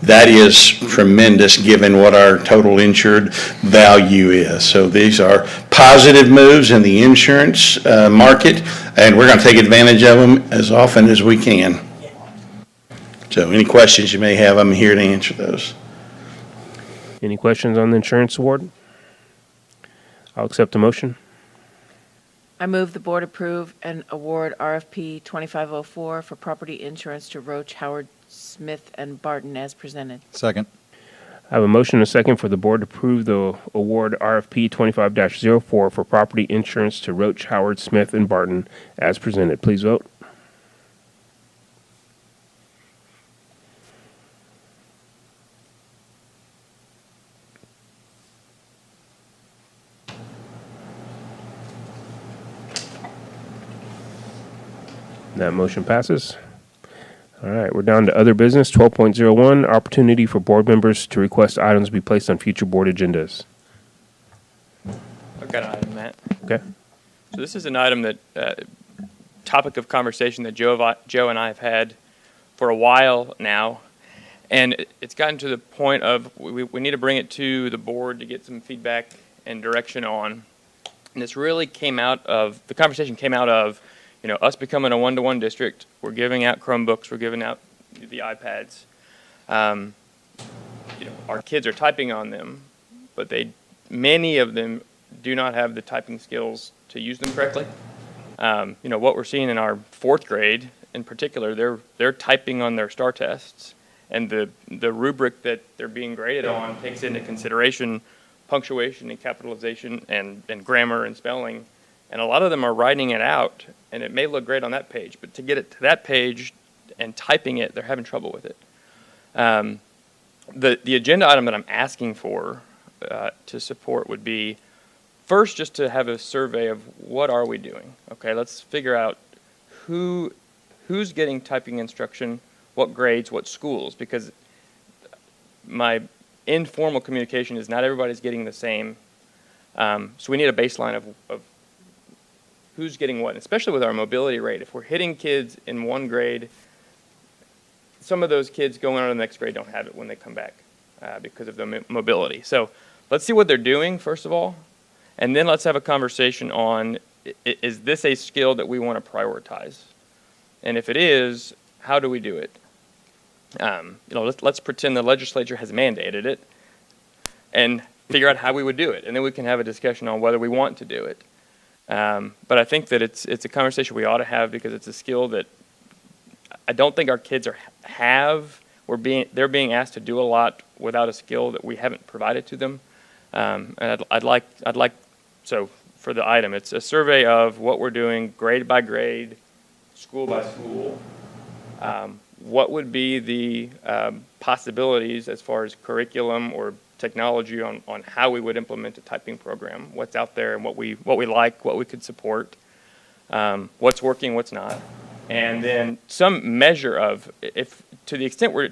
That is tremendous given what our total insured value is. So these are positive moves in the insurance market, and we're going to take advantage of them as often as we can. So any questions you may have, I'm here to answer those. Any questions on the insurance award? I'll accept the motion. I move the board approve and award RFP 2504 for property insurance to Roach, Howard, Smith, and Barton as presented. Second. I have a motion and a second for the board to approve the award RFP 25-04 for property insurance to Roach, Howard, Smith, and Barton as presented. Please vote. That motion passes. All right, we're down to other business. 12.01, opportunity for board members to request items be placed on future board agendas. I've got an item, Matt. Okay. So this is an item that, topic of conversation that Joe and I have had for a while now. And it's gotten to the point of we need to bring it to the board to get some feedback and direction on. And this really came out of, the conversation came out of, us becoming a one-to-one district. We're giving out Chromebooks. We're giving out the iPads. Our kids are typing on them, but many of them do not have the typing skills to use them correctly. What we're seeing in our fourth grade, in particular, they're typing on their STAR tests, and the rubric that they're being graded on takes into consideration punctuation and capitalization and grammar and spelling. And a lot of them are writing it out, and it may look great on that page, but to get it to that page and typing it, they're having trouble with it. The agenda item that I'm asking for to support would be, first, just to have a survey of what are we doing. Okay, let's figure out who's getting typing instruction, what grades, what schools, because my informal communication is not everybody's getting the same. So we need a baseline of who's getting what, especially with our mobility rate. If we're hitting kids in one grade, some of those kids going on to the next grade don't have it when they come back because of the mobility. So let's see what they're doing, first of all, and then let's have a conversation on, is this a skill that we want to prioritize? And if it is, how do we do it? Let's pretend the legislature has mandated it and figure out how we would do it, and then we can have a discussion on whether we want to do it. But I think that it's a conversation we ought to have because it's a skill that I don't think our kids have. They're being asked to do a lot without a skill that we haven't provided to them. And I'd like so for the item, it's a survey of what we're doing grade by grade, school by school. What would be the possibilities as far as curriculum or technology on how we would implement a typing program, what's out there and what we like, what we could support, what's working, what's not. And then some measure of, if to the extent we're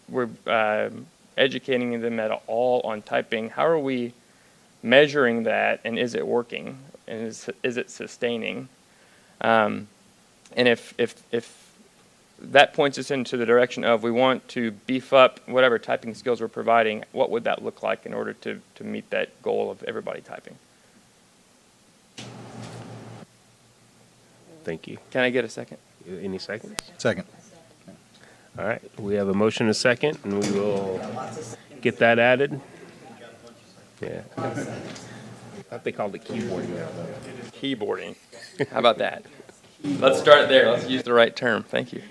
we're educating them at all on typing, how are we measuring that, and is it working, and is it sustaining? And if that points us into the direction of we want to beef up whatever typing skills we're providing, what would that look like in order to meet that goal of everybody typing? Thank you. Can I get a second? Any seconds? Second. All right, we have a motion and a second, and we will get that added. Yeah. I thought they called it keyboarding now, though. Keyboarding. How about that? Let's start it there. Let's use the right term. Thank you.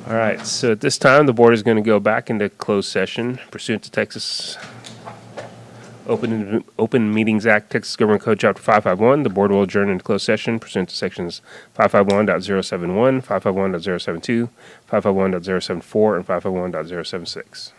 All right, so at this time, the board is going to go back into closed session pursuant to Texas Open Meetings Act, Texas Government Code, Chapter 551. The board will adjourn into closed session pursuant to sections 551.071, 551.072, 551.074, and 551.076.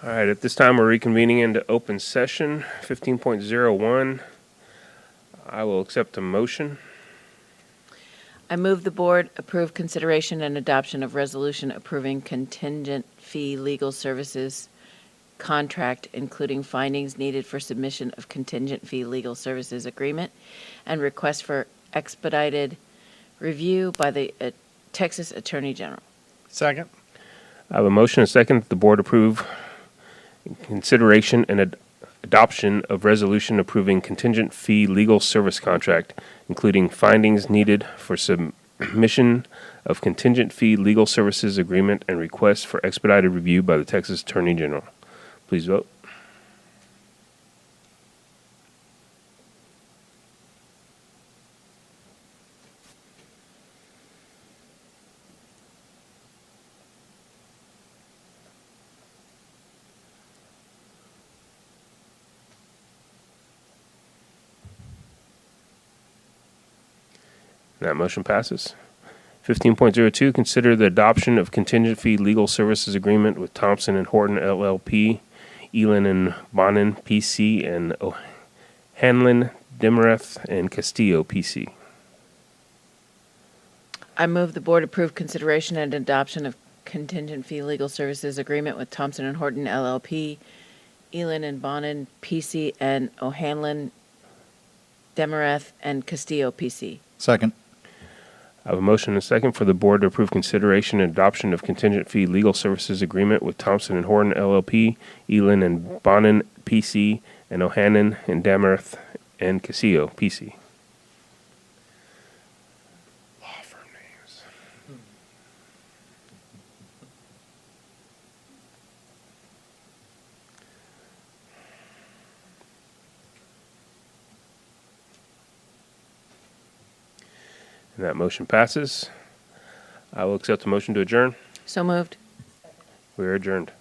All right, at this time, we're reconvening into open session, 15.01. I will accept a motion. I move the board approve consideration and adoption of resolution approving contingent fee legal services contract, including findings needed for submission of contingent fee legal services agreement and request for expedited review by the Texas Attorney General. Second. I have a motion and a second that the board approve consideration and adoption of resolution approving contingent fee legal service contract, including findings needed for submission of contingent fee legal services agreement and request for expedited review by the Texas Attorney General. Please vote. That motion passes. 15.02, consider the adoption of contingent fee legal services agreement with Thompson and Horton LLP, Elin and Bonin PC, and O'Hanlon, Demarest, and Castillo PC. I move the board approve consideration and adoption of contingent fee legal services agreement with Thompson and Horton LLP, Elin and Bonin PC, and O'Hanlon, Demarest, and Castillo PC. Second. I have a motion and a second for the board to approve consideration and adoption of contingent fee legal services agreement with Thompson and Horton LLP, Elin and Bonin PC, and O'Hanlon and Demarest and Castillo PC. Law firm names. And that motion passes. I will accept the motion to adjourn. So moved. We are adjourned.